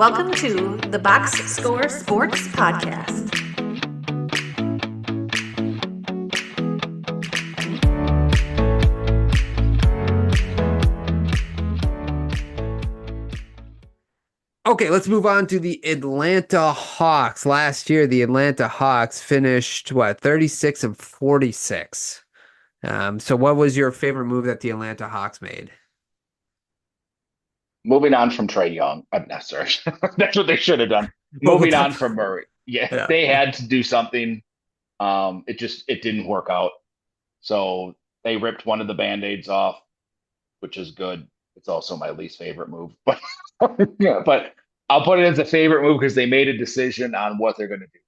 Welcome to the Box Score Sports Podcast. Okay, let's move on to the Atlanta Hawks. Last year, the Atlanta Hawks finished, 36-46. So what was your favorite move that the Atlanta Hawks made? Moving on from Trey Young. I'm not sorry. That's what they should have done. Well, we'll Moving talk. on from Murray. Yeah, Yeah. they had to do something. It didn't work out. So they ripped one of the band-aids off, which is good. It's also my least favorite move. But yeah, but I'll put it as a favorite move because they made a decision on what they're going to do.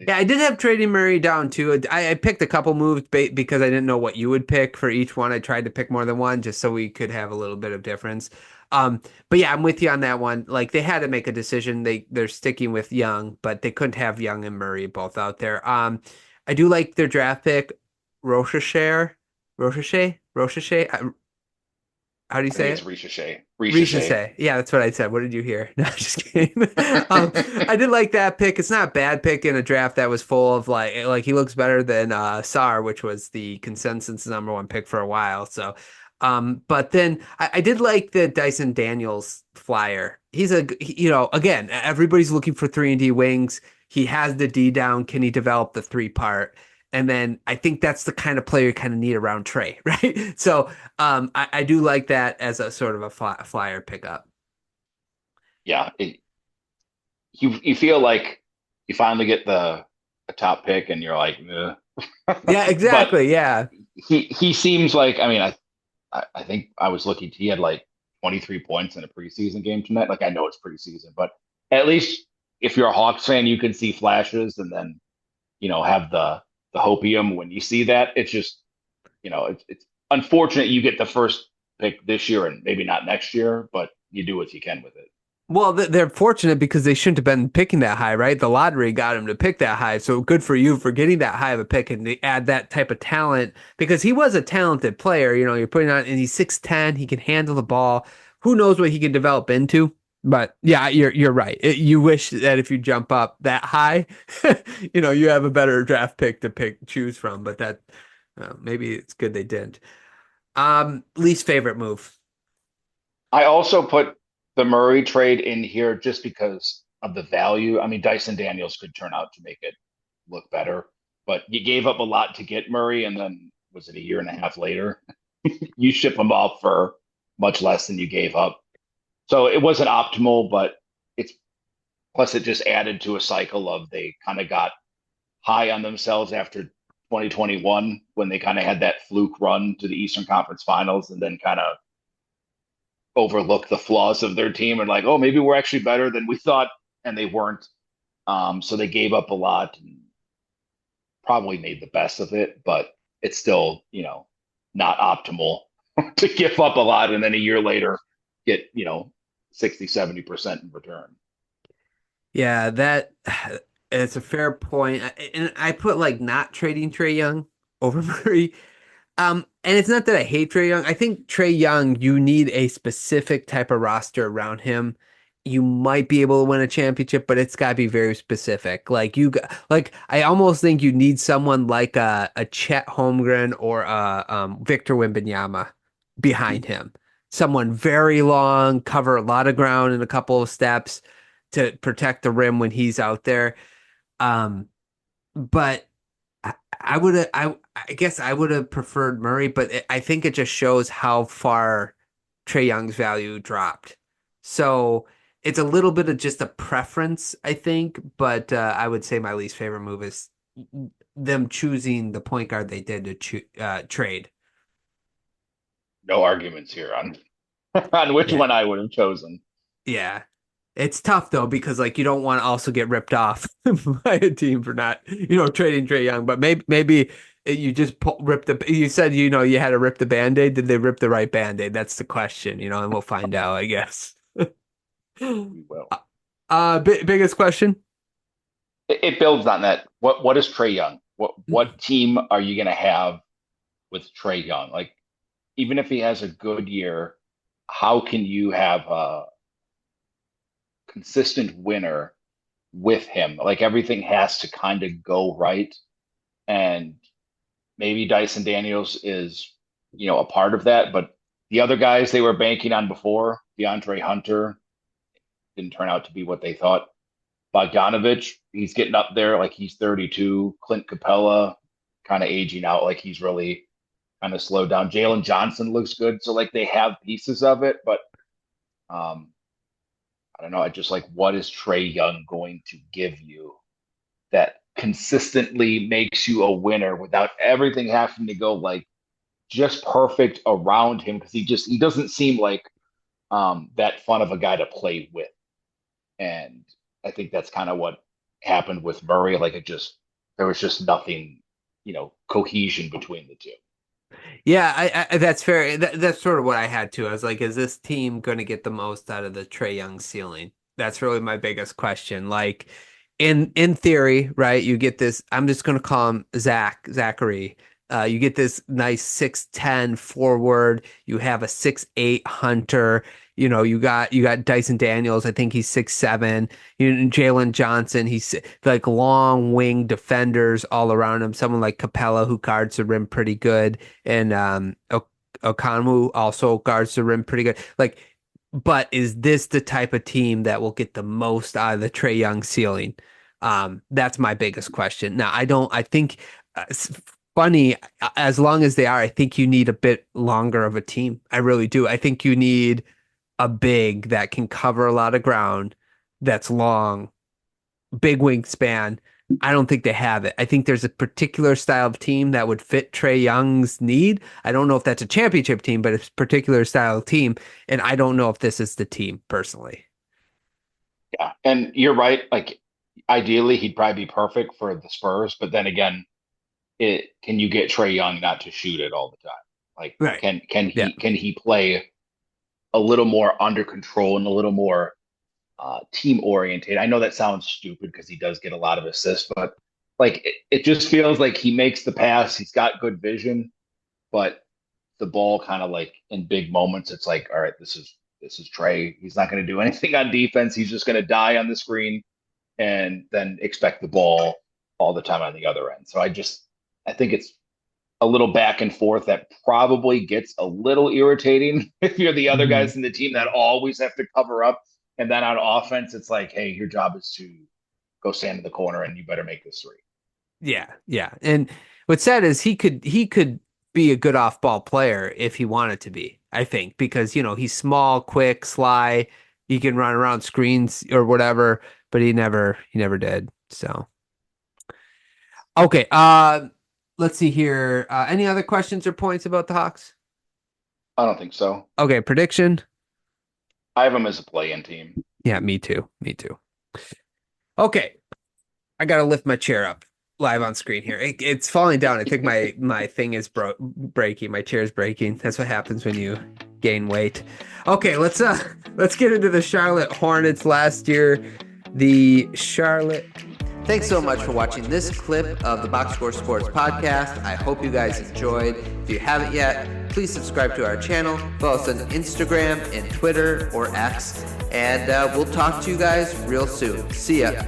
Yeah, I did have Trading Murray down too. I picked a couple moves because I didn't know what you would pick for each one. I tried to pick more than one just so we could have a little bit of difference. But yeah, I'm with you on that one. Like they had to make a decision. They're sticking with Young, but they couldn't have Young and Murray both out there. I do like their draft pick, Rochester, Rochester. How do you I think say it's it? Ricochet. Ricochet. Yeah, that's what I said. What did you hear? No, just kidding. I did like that pick. It's not a bad pick in a draft that was full of like he looks better than Sar, which was the consensus number one pick for a while. So, but then I did like the Dyson Daniels flyer. Again, everybody's looking for 3-and-D wings. He has the D down. Can he develop the three part? And then I think that's the kind of player you kind of need around Trey, right? So I do like that as a sort of a flyer pickup. Yeah, you feel like you finally get the top pick and you're like, "Ugh." Yeah, But exactly. Yeah. he seems like, I mean, I think I was looking, he had like 23 points in a preseason game tonight. Like I know it's preseason, but at least if you're a Hawks fan, you can see flashes and then, have the hopium when you see that. It's just, it's unfortunate you get the first pick this year and maybe not next year, but you do what you can with it. Well, they're fortunate because they shouldn't have been picking that high, right? The lottery got him to pick that high. So good for you for getting that high of a pick and they add that type of talent because he was a talented player. You're putting on, and he's 6'10, he can handle the ball. Who knows what he can develop into? But yeah, you're right. You wish that if you jump up that high, you have a better draft pick to choose from. But that maybe it's good they didn't. Least favorite move. I also put the Murray trade in here just because of the value. I mean, Dyson Daniels could turn out to make it look better, but you gave up a lot to get Murray, and then was it a year and a half later? You ship him off for much less than you gave up. So it wasn't optimal, but it's plus it just added to a cycle of they kind of got high on themselves after 2021 when they kind of had that fluke run to the Eastern Conference Finals and then kind of overlook the flaws of their team and like, oh, maybe we're actually better than we thought, and they weren't. So they gave up a lot and probably made the best of it, but it's still, not optimal to give up a lot and then a year later get, 60, 70% in return. Yeah, that it's a fair point. And I put like not trading Trey Young over Murray. And it's not that I hate Trey Young. I think Trey Young, you need a specific type of roster around him. You might be able to win a championship, but it's got to be very specific. Like I almost think you need someone like a Chet Holmgren or a Victor Wembanyama behind him. Someone very long, cover a lot of ground in a couple of steps to protect the rim when he's out there. Um, but I would have, I guess I would have preferred Murray, but I think it just shows how far Trey Young's value dropped. So it's a little bit of just a preference, I think, but I would say my least favorite move is them choosing the point guard they did to trade. No arguments here on on which Yeah. one I would have chosen. Yeah. It's tough though because like you don't want to also get ripped off by a team for not, trading Trey Young, but maybe you just rip the you said you had to rip the band-aid. Did they rip the right band-aid? That's the question, and we'll find out, I guess. We will. Biggest question? It builds on that. What is Trey Young? What team are you going to have with Trey Young? Like, even if he has a good year, how can you have a consistent winner with him. Like everything has to kind of go right. And maybe Dyson Daniels is, a part of that. But the other guys they were banking on before, DeAndre Hunter, didn't turn out to be what they thought. Bogdanovich, he's getting up there like he's 32. Clint Capella, kind of aging out like he's really kind of slowed down. Jalen Johnson looks good. So like they have pieces of it, but I don't know. I just like, what is Trae Young going to give you that consistently makes you a winner without everything having to go like just perfect around him? Because he doesn't seem like that fun of a guy to play with. And I think that's kind of what happened with Murray. Like there was just nothing, cohesion between the two. Yeah, I that's fair. That's sort of what I had too. I was like, is this team going to get the most out of the Trae Young ceiling? That's really my biggest question. Like, in theory, right? You get this. I'm just going to call him Zachary. You get this nice 6'10" forward. You have a 6'8" Hunter. You got Dyson Daniels. I think he's 6'7". Jalen Johnson. He's like long wing defenders all around him. Someone like Capella who guards the rim pretty good, and Okonwu also guards the rim pretty good. Like, but is this the type of team that will get the most out of the Trae Young ceiling? That's my biggest question. Now, I think. Funny, as long as they are, I think you need a bit longer of a team. I really do. I think you need a big that can cover a lot of ground, that's long, big wingspan. I don't think they have it. I think there's a particular style of team that would fit Trae Young's need. I don't know if that's a championship team, but it's a particular style of team. And I don't know if this is the team personally. Yeah. And you're right. Like ideally he'd probably be perfect for the Spurs, but then again, can you get Trae Young not to shoot it all the time? Like, right. Can he play a little more under control and a little more team oriented? I know that sounds stupid because he does get a lot of assists, but like it just feels like he makes the pass. He's got good vision, but the ball kind of like in big moments, it's like, all right, this is Trae. He's not going to do anything on defense. He's just going to die on the screen and then expect the ball all the time on the other end. So I think it's a little back and forth that probably gets a little irritating if you're the other guys in the team that always have to cover up. And then on offense, it's like, hey, your job is to go stand in the corner and you better make this three. Yeah, yeah. And what's sad is he could be a good off-ball player if he wanted to be, I think, because, he's small, quick, sly. He can run around screens or whatever, but he never did. So, okay. Let's see here. Any other questions or points about the Hawks? I don't think so. Okay, prediction. I have them as a play-in team. Yeah, me too. Okay, I gotta lift my chair up live on screen here. It's falling down. I think my thing is breaking. My chair is breaking. That's what happens when you gain weight. Okay, let's get into the Charlotte Hornets last year. The Charlotte. Thanks so much for watching this clip of the Box Score Sports Podcast. I hope you guys enjoyed. If you haven't yet, please subscribe to our channel. Follow us on Instagram and Twitter or X. And we'll talk to you guys real soon. See ya.